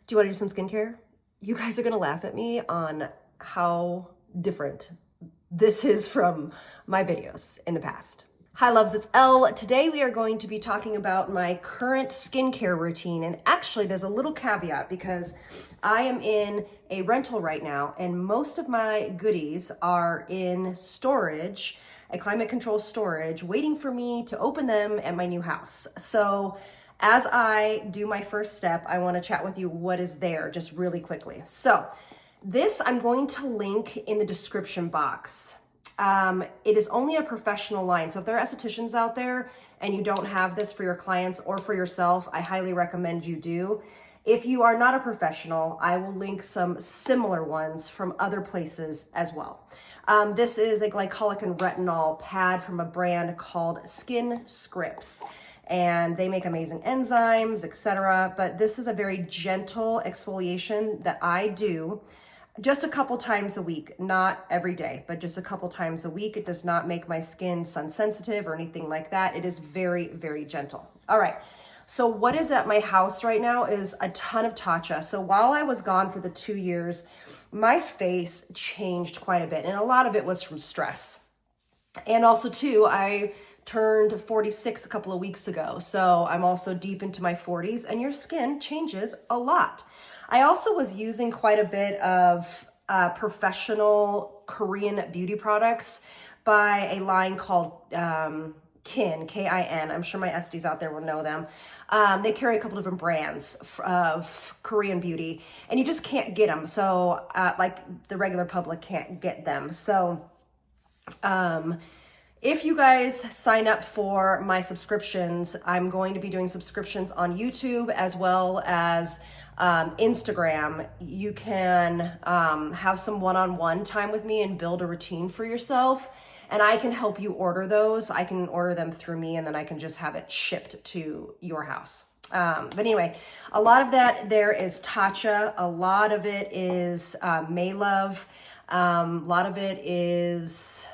Do you want to do some skincare? You guys are gonna laugh at me on how different this is from my videos in the past. Hi loves, it's Elle. Today we are going to be talking about my current skincare routine. And actually there's a little caveat because I am in a rental right now and most of my goodies are in storage, a climate control storage, waiting for me to open them at my new house. So as I do my first step, I want to chat with you what is there just really quickly. So this I'm going to link in the description box. It is only a professional line. So if there are estheticians out there and you don't have this for your clients or for yourself, I highly recommend you do. If you are not a professional, I will link some similar ones from other places as well. This is a glycolic and retinol pad from a brand called Skin Scripts. And they make amazing enzymes, etc. But this is a very gentle exfoliation that I do just a couple times a week, not every day, but just a couple times a week. It does not make my skin sun sensitive or anything like that. It is very, very gentle. All right. So what is at my house right now is a ton of Tatcha. So while I was gone for the 2 years, my face changed quite a bit. And a lot of it was from stress. And also too, I turned 46 a couple of weeks ago. So I'm also deep into my 40s and your skin changes a lot. I also was using quite a bit of professional Korean beauty products by a line called Kin, K-I-N. I'm sure my Esties out there will know them. They carry a couple different brands of Korean beauty and you just can't get them. So like the regular public can't get them. So if you guys sign up for my subscriptions, I'm going to be doing subscriptions on YouTube as well as Instagram. You can have some one-on-one time with me and build a routine for yourself. And I can help you order those. I can order them through me and then I can just have it shipped to your house. But anyway, a lot of that there is Tatcha. A lot of it is Maylove. A lot of it is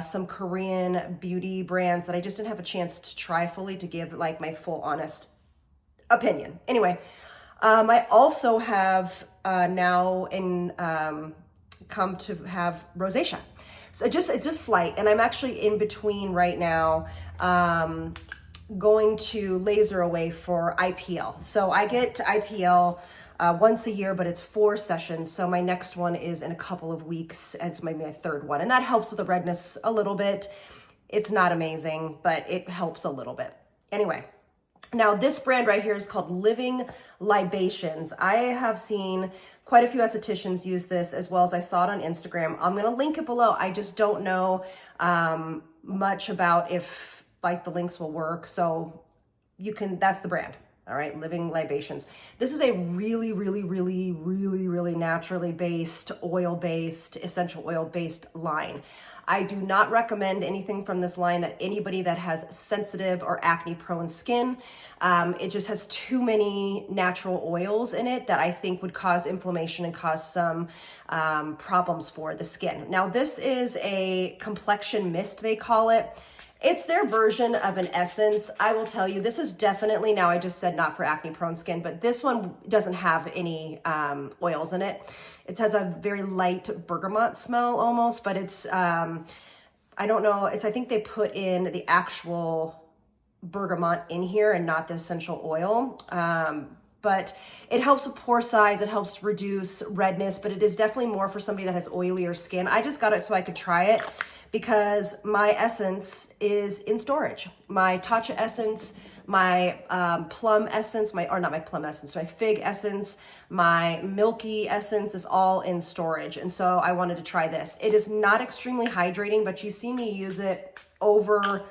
some Korean beauty brands that I just didn't have a chance to try fully to give like my full honest opinion. Anyway, I also have now come to have rosacea. So it's just slight, and I'm actually in between right now going to laser away for IPL. So I get IPL once a year, but it's 4 sessions. So my next one is in a couple of weeks. It's maybe my 3rd one. And that helps with the redness a little bit. It's not amazing, but it helps a little bit. Anyway, now this brand right here is called Living Libations. I have seen quite a few estheticians use this as well as I saw it on Instagram. I'm going to link it below. I just don't know much about if like the links will work. So you can, that's the brand. All right, Living Libations. This is a really, really, really, really, really naturally based, oil-based, essential oil-based line. I do not recommend anything from this line that anybody that has sensitive or acne-prone skin. It just has too many natural oils in it that I think would cause inflammation and cause some problems for the skin. Now, this is a complexion mist, they call it. It's their version of an essence. I will tell you, this is definitely, now I just said not for acne prone skin, but this one doesn't have any oils in it. It has a very light bergamot smell almost, but it's, I don't know, I think they put in the actual bergamot in here and not the essential oil. But it helps with pore size, it helps reduce redness, but it is definitely more for somebody that has oilier skin. I just got it so I could try it, because my essence is in storage. My Tatcha essence, my plum essence, not my plum essence, my fig essence, my milky essence is all in storage. And so I wanted to try this. It is not extremely hydrating, but you see me use it over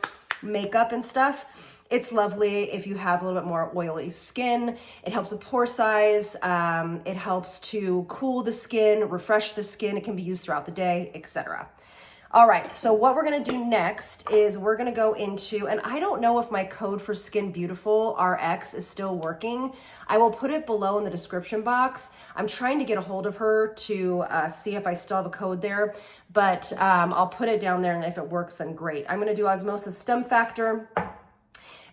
makeup and stuff. It's lovely if you have a little bit more oily skin. It helps with pore size. It helps to cool the skin, refresh the skin. It can be used throughout the day, etc. All right, so what we're gonna do next is we're gonna go into, and I don't know if my code for Skin Beautiful RX is still working. I will put it below in the description box. I'm trying to get a hold of her to see if I still have a code there, but I'll put it down there, and if it works, then great. I'm gonna do Osmosis Stem Factor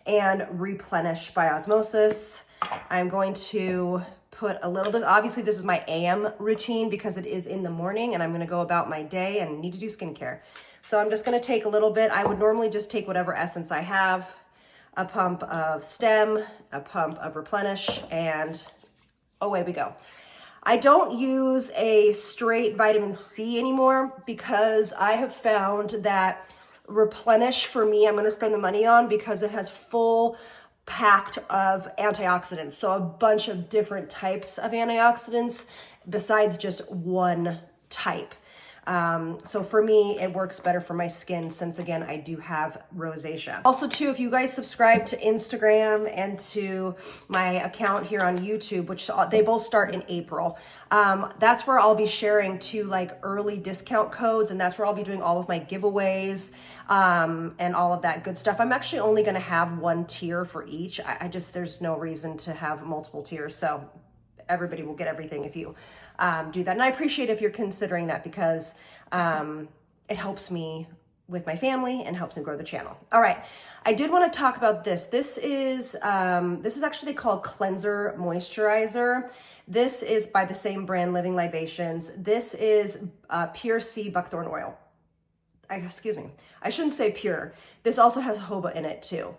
and Replenish by Osmosis. I'm going to put a little bit, obviously this is my AM routine because it is in the morning and I'm gonna go about my day and need to do skincare. So I'm just gonna take a little bit. I would normally just take whatever essence I have, a pump of Stem, a pump of Replenish, and away we go. I don't use a straight vitamin C anymore because I have found that Replenish for me, I'm going to spend the money on because it has full packed of antioxidants. So a bunch of different types of antioxidants besides just one type. So for me, it works better for my skin since again, I do have rosacea. Also too, if you guys subscribe to Instagram and to my account here on YouTube, which they both start in April, that's where I'll be sharing two like early discount codes. And that's where I'll be doing all of my giveaways, and all of that good stuff. I'm actually only going to have one tier for each. There's no reason to have multiple tiers. So everybody will get everything if you do that. And I appreciate if you're considering that because it helps me with my family and helps me grow the channel. All right. I did want to talk about this. This is actually called Cleanser Moisturizer. This is by the same brand, Living Libations. This is Pure Sea Buckthorn Oil. Excuse me. I shouldn't say pure. This also has jojoba in it too.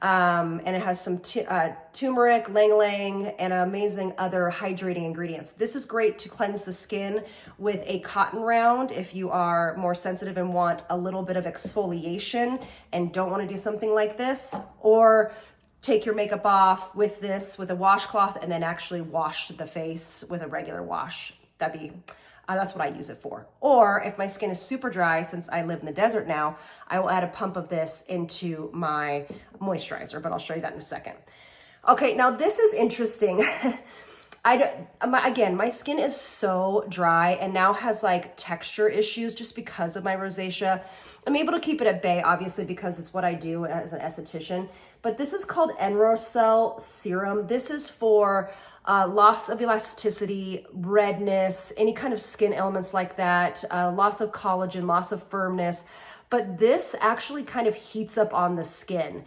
And it has some turmeric, lang-lang, and amazing other hydrating ingredients. This is great to cleanse the skin with a cotton round if you are more sensitive and want a little bit of exfoliation and don't want to do something like this, or take your makeup off with this with a washcloth and then actually wash the face with a regular wash. That's what I use it for. Or if my skin is super dry, since I live in the desert now, I will add a pump of this into my moisturizer, but I'll show you that in a second. Okay, now this is interesting. Again, my skin is so dry and now has like texture issues just because of my rosacea. I'm able to keep it at bay, obviously, because it's what I do as an esthetician. But this is called Rosacea Serum. This is for loss of elasticity, redness, any kind of skin ailments like that, loss of collagen, loss of firmness. But this actually kind of heats up on the skin.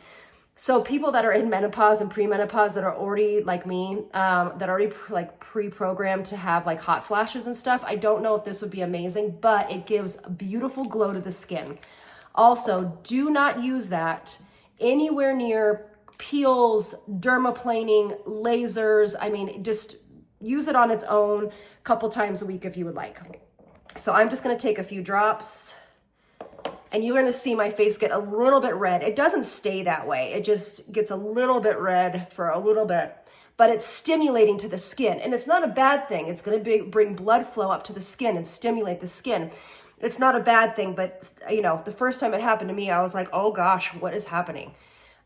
So people that are in menopause and premenopause that are already like me, that are already pre-programmed to have like hot flashes and stuff, I don't know if this would be amazing, but it gives a beautiful glow to the skin. Also, do not use that anywhere near peels, dermaplaning, lasers. I mean, just use it on its own a couple times a week if you would like. So I'm just going to take a few drops and you're going to see my face get a little bit red. It doesn't stay that way. It just gets a little bit red for a little bit, but it's stimulating to the skin. And it's not a bad thing. It's going to bring blood flow up to the skin and stimulate the skin. It's not a bad thing, but you know, the first time it happened to me, I was like, oh gosh, what is happening?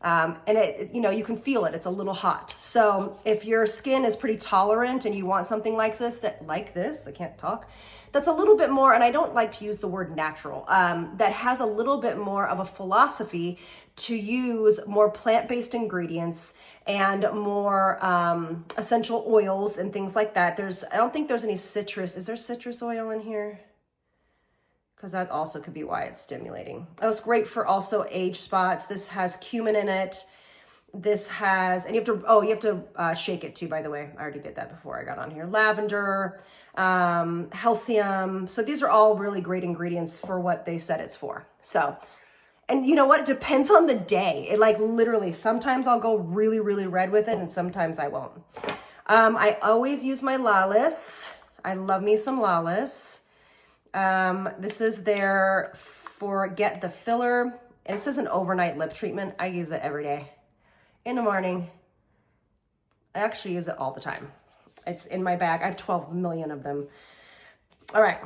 And it, you know, you can feel it. It's a little hot. So if your skin is pretty tolerant and you want something like this, I can't talk, that's a little bit more, and I don't like to use the word natural, that has a little bit more of a philosophy to use more plant-based ingredients and more essential oils and things like that. I don't think there's any citrus. Is there citrus oil in here? Because that also could be why it's stimulating. Oh, it's great for also age spots. This has cumin in it. This has, and you have to shake it too, by the way. I already did that before I got on here. Lavender, halcyon. So these are all really great ingredients for what they said it's for. So, and you know what? It depends on the day. It like literally, sometimes I'll go really, really red with it and sometimes I won't. I always use my Lawless. I love me some Lawless. This is their Forget the Filler. This is an overnight lip treatment. I use it every day. In the morning. I actually use it all the time. It's in my bag. I have 12 million of them. All right.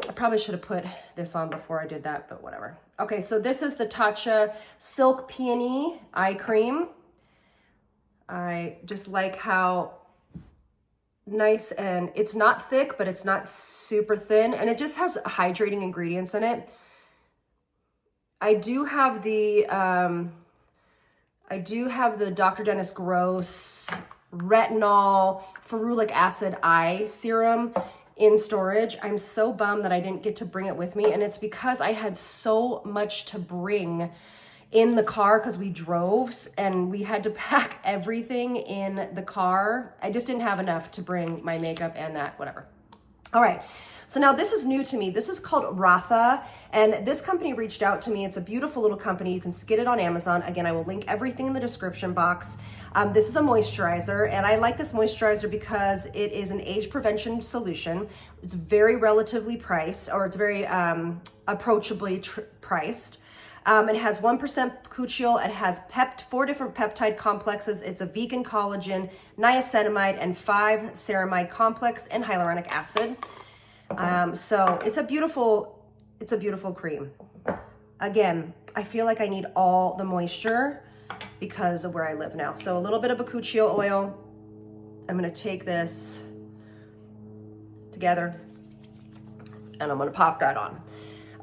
I probably should have put this on before I did that, but whatever. Okay, so this is the Tatcha Silk Peony Eye Cream. I just like how nice, and it's not thick, but it's not super thin, and it just has hydrating ingredients in it. I do have the Dr. Dennis Gross retinol ferulic acid eye serum in storage. I'm so bummed that I didn't get to bring it with me, and it's because I had so much to bring in the car because we drove and we had to pack everything in the car. I just didn't have enough to bring my makeup and that, whatever. All right. So now this is new to me. This is called Ratha, and this company reached out to me. It's a beautiful little company. You can get it on Amazon. Again, I will link everything in the description box. This is a moisturizer, and I like this moisturizer because it is an age prevention solution. It's very relatively priced, or it's very approachably priced. It has 1% cuchiol. It has 4 different peptide complexes. It's a vegan collagen, niacinamide, and 5 ceramide complex, and hyaluronic acid. So it's a beautiful cream. Again, I feel like I need all the moisture because of where I live now. So a little bit of bakuchiol oil. I'm going to take this together and I'm going to pop that on.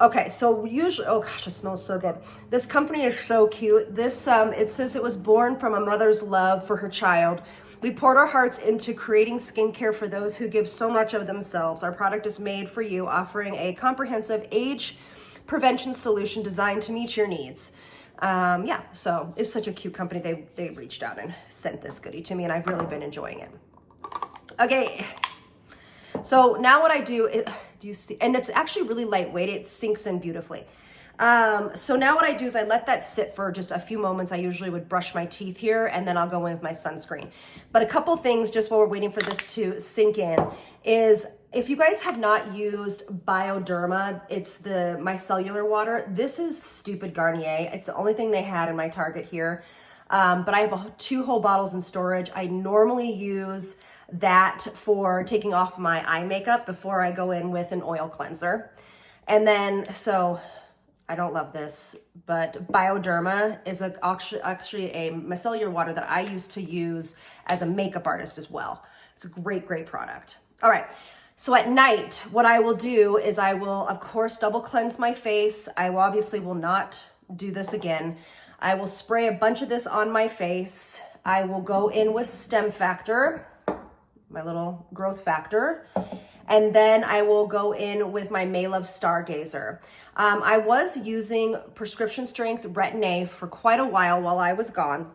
Okay, so usually, oh gosh, it smells so good. This company is so cute. This, it says it was born from a mother's love for her child. We poured our hearts into creating skincare for those who give so much of themselves. Our product is made for you, offering a comprehensive age prevention solution designed to meet your needs. Yeah, so it's such a cute company. They reached out and sent this goodie to me, and I've really been enjoying it. Okay, so now what I do you see, and it's actually really lightweight. It sinks in beautifully. So now what I do is I let that sit for just a few moments. I usually would brush my teeth here and then I'll go in with my sunscreen. But a couple things just while we're waiting for this to sink in is if you guys have not used Bioderma, it's the micellar water. This is stupid Garnier. It's the only thing they had in my Target here. But I have 2 whole bottles in storage. I normally use that for taking off my eye makeup before I go in with an oil cleanser. And then, so I don't love this, but Bioderma is actually a micellar water that I used to use as a makeup artist as well. It's a great, great product. All right. So at night, what I will do is I will, of course, double cleanse my face. I obviously will not do this again. I will spray a bunch of this on my face. I will go in with Stem Factor, my little growth factor. And then I will go in with my Maylove Stargazer. I was using prescription strength Retin-A for quite a while I was gone.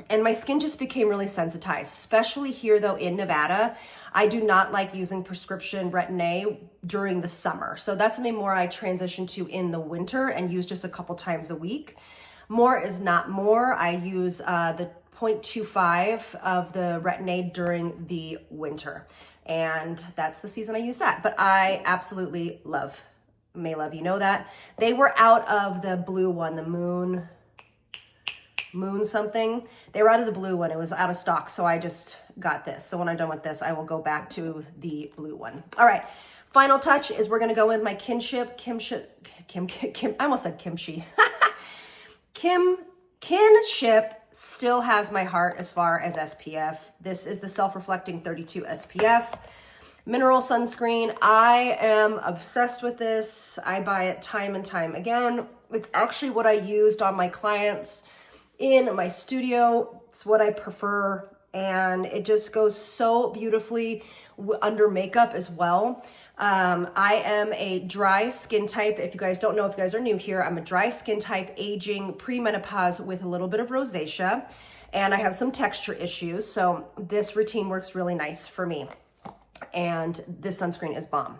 And my skin just became really sensitized, especially here though in Nevada. I do not like using prescription Retin-A during the summer. So that's something more I transition to in the winter and use just a couple times a week. More is not more. I use the 0.25 of the Retin-A during the winter. And that's the season I use that. But I absolutely love Maylove, you know that. They were out of the blue one, the moon something. They were out of the blue one. It was out of stock, so I just got this. So when I'm done with this, I will go back to the blue one. All right, final touch is we're gonna go with my Kinship, I almost said kimchi. Kinship still has my heart as far as SPF. This is the Self-Reflecting 32 SPF. Mineral sunscreen. I am obsessed with this. I buy it time and time again. It's actually what I used on my clients in my studio. It's what I prefer, and it just goes so beautifully under makeup as well. I am a dry skin type. If you guys don't know, if you guys are new here, I'm a dry skin type, aging, premenopause with a little bit of rosacea, and I have some texture issues. So this routine works really nice for me. And this sunscreen is bomb.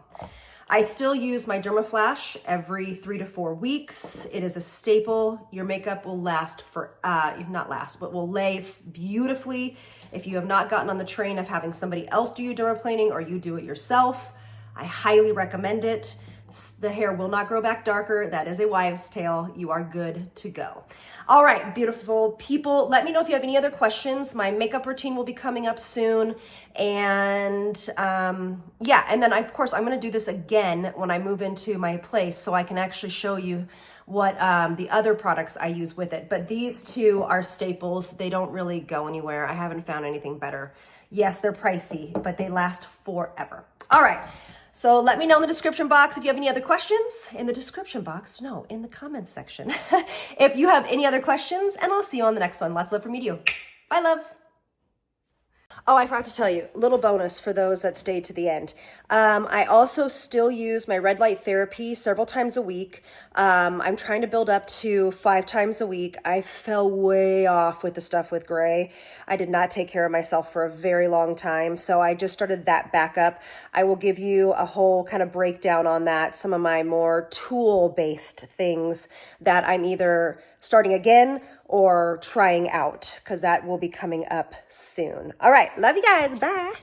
I still use my Dermaflash every 3 to 4 weeks. It is a staple. Your makeup will last for, not last, but will lay beautifully. If you have not gotten on the train of having somebody else do your dermaplaning or you do it yourself, I highly recommend it. The hair will not grow back darker. That is a wives' tale. You are good to go. All right, beautiful people. Let me know if you have any other questions. My makeup routine will be coming up soon. And yeah, and then of course, I'm gonna do this again when I move into my place so I can actually show you what the other products I use with it. But these two are staples. They don't really go anywhere. I haven't found anything better. Yes, they're pricey, but they last forever. All right. So let me know in the description box if you have any other questions. In the description box, no, in the comments section. If you have any other questions, and I'll see you on the next one. Lots of love from me to you. Bye, loves. Oh, I forgot to tell you, little bonus for those that stayed to the end. I also still use my red light therapy several times a week. I'm trying to build up to 5 times a week. I fell way off with the stuff with gray. I did not take care of myself for a very long time, so I just started that back up. I will give you a whole kind of breakdown on that, some of my more tool-based things that I'm either starting again or trying out, because that will be coming up soon. All right, love you guys. Bye.